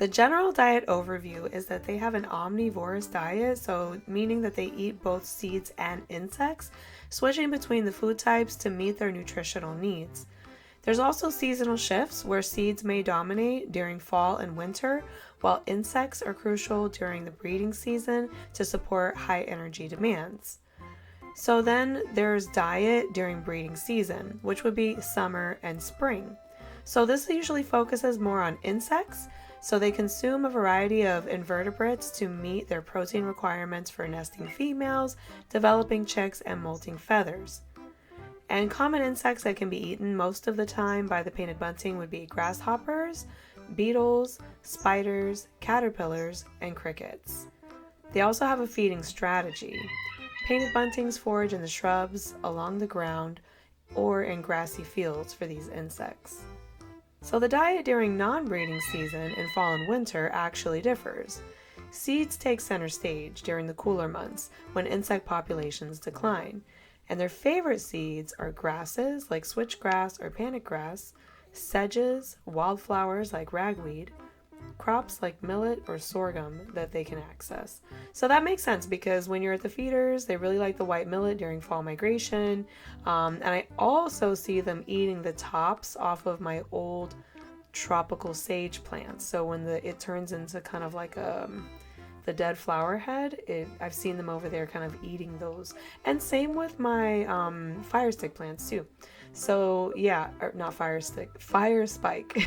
The general diet overview is that they have an omnivorous diet, so meaning that they eat both seeds and insects, switching between the food types to meet their nutritional needs. There's also seasonal shifts where seeds may dominate during fall and winter, while insects are crucial during the breeding season to support high energy demands. So then there's diet during breeding season, which would be summer and spring. So this usually focuses more on insects, so they consume a variety of invertebrates to meet their protein requirements for nesting females, developing chicks, and molting feathers. And common insects that can be eaten most of the time by the painted bunting would be grasshoppers, beetles, spiders, caterpillars, and crickets. They also have a feeding strategy. Painted buntings forage in the shrubs, along the ground, or in grassy fields for these insects. So the diet during non-breeding season in fall and winter actually differs. Seeds take center stage during the cooler months when insect populations decline, and their favorite seeds are grasses like switchgrass or panic grass, sedges, wildflowers like ragweed, crops like millet or sorghum that they can access. So that makes sense because when you're at the feeders, they really like the white millet during fall migration. And I also see them eating the tops off of my old tropical sage plants. So when it turns into kind of like the dead flower head, I've seen them over there kind of eating those. And same with my fire stick plants too. So yeah, not fire stick, fire spike,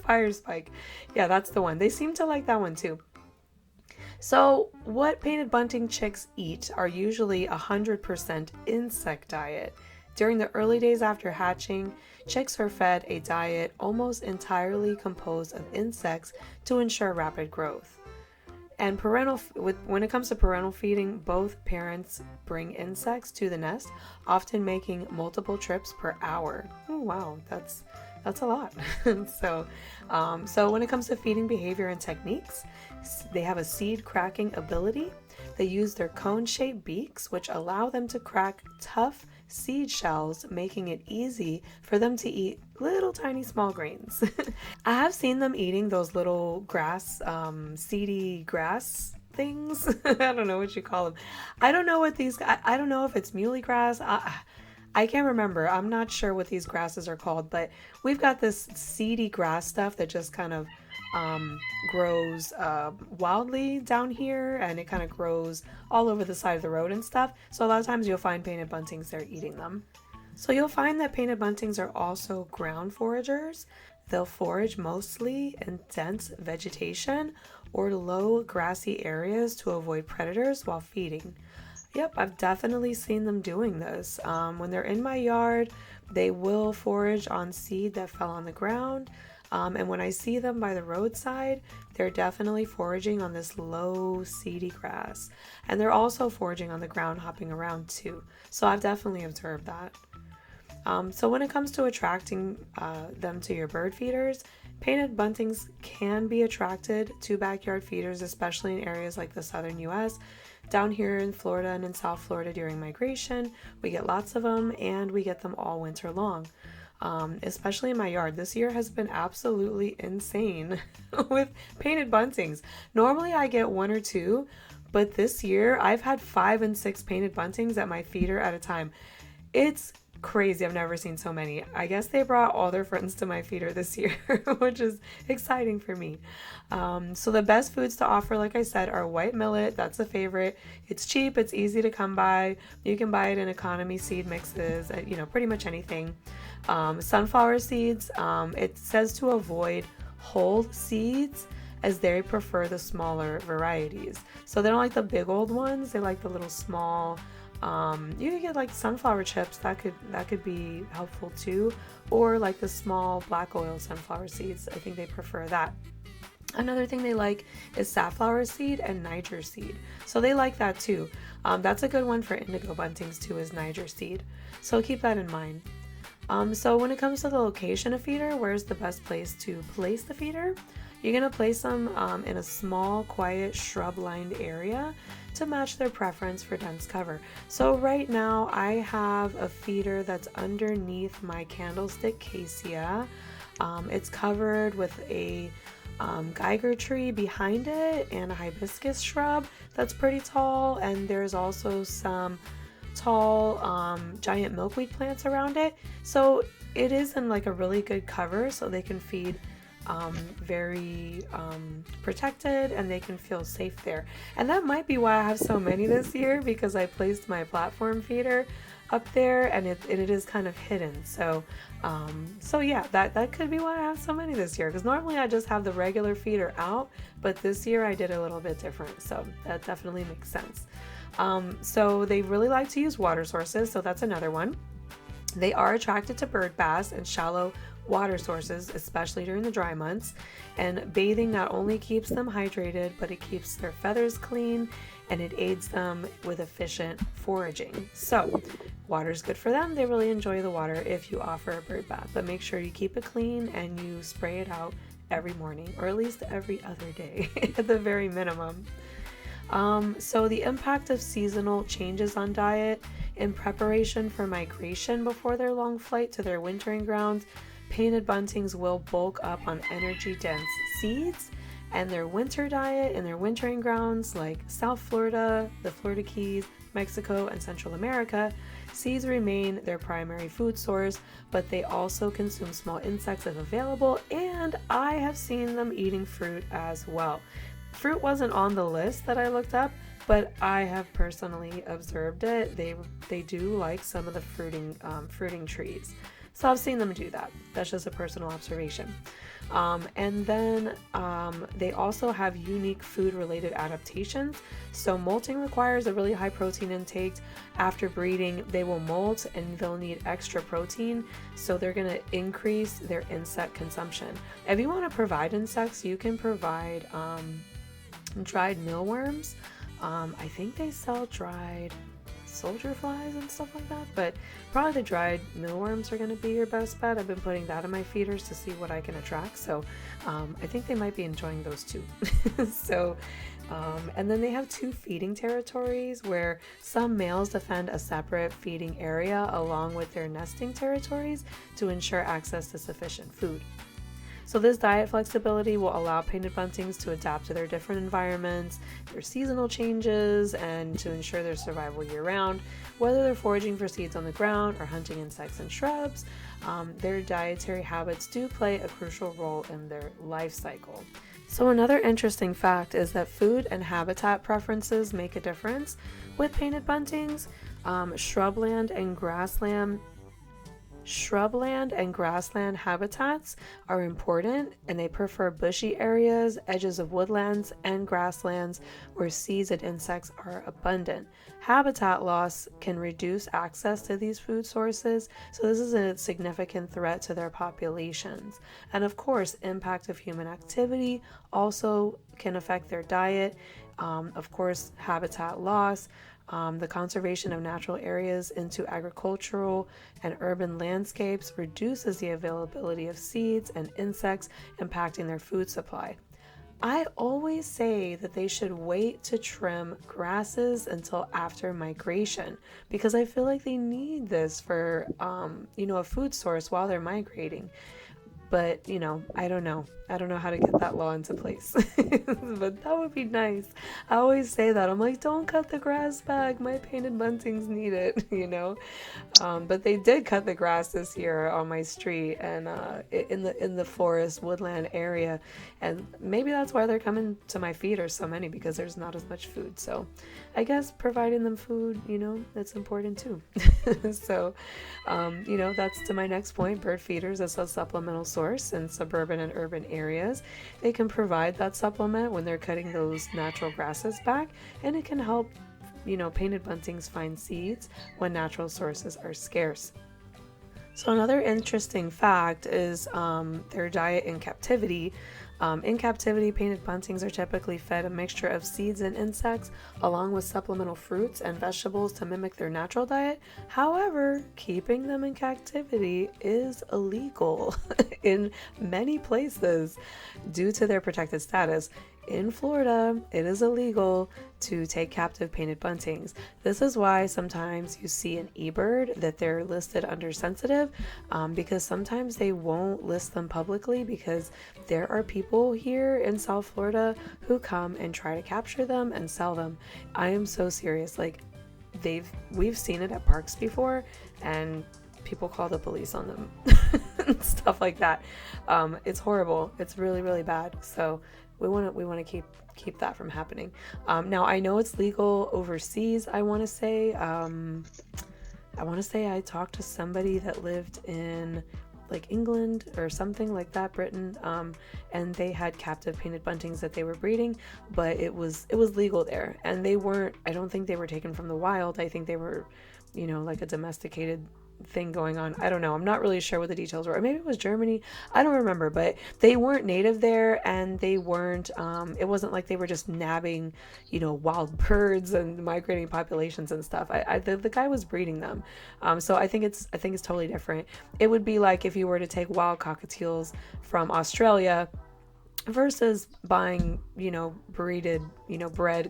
fire spike. Yeah, that's the one. They seem to like that one too. So what painted bunting chicks eat are usually 100% insect diet. During the early days after hatching, chicks are fed a diet almost entirely composed of insects to ensure rapid growth. And when it comes to parental feeding, both parents bring insects to the nest, often making multiple trips per hour. Oh wow, that's a lot. So when it comes to feeding behavior and techniques, they have a seed cracking ability. They use their cone-shaped beaks, which allow them to crack tough seed shells, making it easy for them to eat little tiny small grains. I have seen them eating those little grass, seedy grass things. I don't know what you call them. I don't know what I don't know if it's muley grass. I can't remember. I'm not sure what these grasses are called, but we've got this seedy grass stuff that just kind of grows wildly down here, and it kind of grows all over the side of the road and stuff. So a lot of times you'll find painted buntings there eating them. So you'll find that painted buntings are also ground foragers. They'll forage mostly in dense vegetation or low grassy areas to avoid predators while feeding. Yep, I've definitely seen them doing this. When they're in my yard, they will forage on seed that fell on the ground. And when I see them by the roadside, they're definitely foraging on this low, seedy grass. And they're also foraging on the ground, hopping around too. So I've definitely observed that. So when it comes to attracting them to your bird feeders, painted buntings can be attracted to backyard feeders, especially in areas like the southern US. Down here in Florida and in South Florida during migration, we get lots of them, and we get them all winter long. Especially in my yard. This year has been absolutely insane with painted buntings. Normally I get one or two, but this year I've had 5 and 6 painted buntings at my feeder at a time. It's crazy. I've never seen so many. I guess they brought all their friends to my feeder this year, which is exciting for me. So the best foods to offer, like I said, are white millet. That's a favorite. It's cheap. It's easy to come by. You can buy it in economy seed mixes, pretty much anything. Sunflower seeds, it says to avoid whole seeds as they prefer the smaller varieties. So they don't like the big old ones. They like the little small. You can get like sunflower chips. That could be helpful too, or like the small black oil sunflower seeds. I think they prefer that. Another thing they like is safflower seed and Niger seed. So they like that too. That's a good one for indigo buntings too, is Niger seed. So keep that in mind. So when it comes to the location of feeder, where's the best place to place the feeder? You're going to place them in a small, quiet, shrub-lined area to match their preference for dense cover. So right now I have a feeder that's underneath my candlestick cassia. It's covered with a Geiger tree behind it and a hibiscus shrub that's pretty tall, and there's also some tall giant milkweed plants around it. So it is in like a really good cover, so they can feed very protected, and they can feel safe there. And that might be why I have so many this year, because I placed my platform feeder up there, and it is kind of hidden. So yeah, that could be why I have so many this year, because normally I just have the regular feeder out, but this year I did a little bit different, so that definitely makes sense. So they really like to use water sources, so that's another one. They are attracted to bird baths and shallow water sources, especially during the dry months. And bathing not only keeps them hydrated, but it keeps their feathers clean, and it aids them with efficient foraging. So water's good for them. They really enjoy the water if you offer a bird bath, but make sure you keep it clean and you spray it out every morning, or at least every other day at the very minimum. So the impact of seasonal changes on diet. In preparation for migration before their long flight to their wintering grounds, painted buntings will bulk up on energy-dense seeds, and their winter diet in their wintering grounds like South Florida, the Florida Keys, Mexico, and Central America, seeds remain their primary food source, but they also consume small insects if available, and I have seen them eating fruit as well. Fruit wasn't on the list that I looked up, but I have personally observed it. They do like some of the fruiting trees. So I've seen them do that. That's just a personal observation. And then they also have unique food-related adaptations. So molting requires a really high protein intake. After breeding, they will molt and they'll need extra protein. So they're going to increase their insect consumption. If you want to provide insects, you can provide dried mealworms. I think they sell dried soldier flies and stuff like that, but probably the dried mealworms are going to be your best bet. I've been putting that in my feeders to see what I can attract, so I think they might be enjoying those too. So and then they have 2 feeding territories where some males defend a separate feeding area along with their nesting territories to ensure access to sufficient food. So this diet flexibility will allow painted buntings to adapt to their different environments, their seasonal changes, and to ensure their survival year-round. Whether they're foraging for seeds on the ground or hunting insects and shrubs, their dietary habits do play a crucial role in their life cycle. So another interesting fact is that food and habitat preferences make a difference with painted buntings. Shrubland and grassland habitats are important, and they prefer bushy areas, edges of woodlands, and grasslands where seeds and insects are abundant. Habitat loss can reduce access to these food sources, so this is a significant threat to their populations. And of course, impact of human activity also can affect their diet. Of course, habitat loss. The conservation of natural areas into agricultural and urban landscapes reduces the availability of seeds and insects, impacting their food supply. I always say that they should wait to trim grasses until after migration, because I feel like they need this for, a food source while they're migrating. But, I don't know. I don't know how to get that law into place. But that would be nice. I always say that. I'm like, don't cut the grass back. My painted buntings need it, But they did cut the grass this year on my street and in the forest woodland area. And maybe that's why they're coming to my feeders so many, because there's not as much food. So I guess providing them food, that's important too. So, that's to my next point. Bird feeders as a supplemental source in suburban and urban areas. They can provide that supplement when they're cutting those natural grasses back, and it can help, painted buntings find seeds when natural sources are scarce. So another interesting fact is their diet in captivity. In captivity, painted buntings are typically fed a mixture of seeds and insects, along with supplemental fruits and vegetables to mimic their natural diet. However, keeping them in captivity is illegal in many places due to their protected status. In Florida, it is illegal to take captive painted buntings. This is why sometimes you see an eBird that they're listed under sensitive, because sometimes they won't list them publicly because there are people people here in South Florida who come and try to capture them and sell them. I am so serious. Like, we've seen it at parks before, and people call the police on them and stuff like that. It's horrible. It's really, really bad. So we want to keep that from happening. Now I know it's legal overseas. I want to say I talked to somebody that lived in like England or something like that, Britain, and they had captive painted buntings that they were breeding, but it was legal there, and I don't think they were taken from the wild. I think they were, like a domesticated thing going on. I don't know. I'm not really sure what the details were. Or maybe it was Germany. I don't remember, but they weren't native there, and they weren't, it wasn't like they were just nabbing, wild birds and migrating populations and stuff. The guy was breeding them. So I think it's totally different. It would be like if you were to take wild cockatiels from Australia versus buying, bred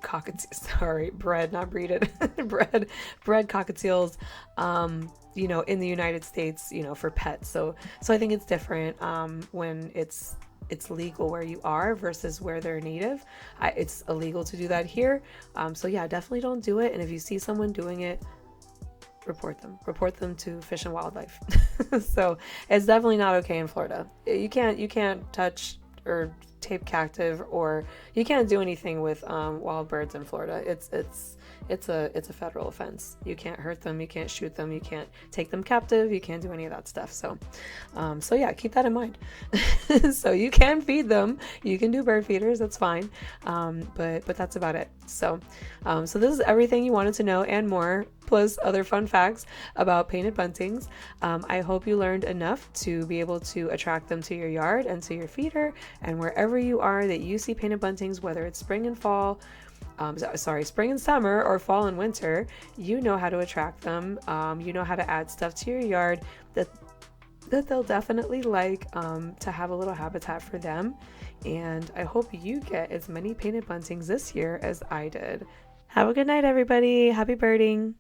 cockatiels, bred, not breeded, bred cockatiels, in the United States, for pets. So I think it's different, when it's legal where you are versus where they're native. It's illegal to do that here. So yeah, definitely don't do it. And if you see someone doing it, report them to Fish and Wildlife. So it's definitely not okay in Florida. You can't touch or tape captive, or you can't do anything with wild birds in Florida. It's a federal offense. You can't hurt them, you can't shoot them, you can't take them captive, you can't do any of that stuff. So yeah, keep that in mind. So you can feed them, you can do bird feeders, that's fine, but that's about it. So this is everything you wanted to know and more, plus other fun facts about painted buntings. I hope you learned enough to be able to attract them to your yard and to your feeder, and wherever you are that you see painted buntings, whether it's spring and summer or fall and winter, you know how to attract them. You know how to add stuff to your yard that they'll definitely like, to have a little habitat for them. And I hope you get as many painted buntings this year as I did. Have a good night, everybody. Happy birding.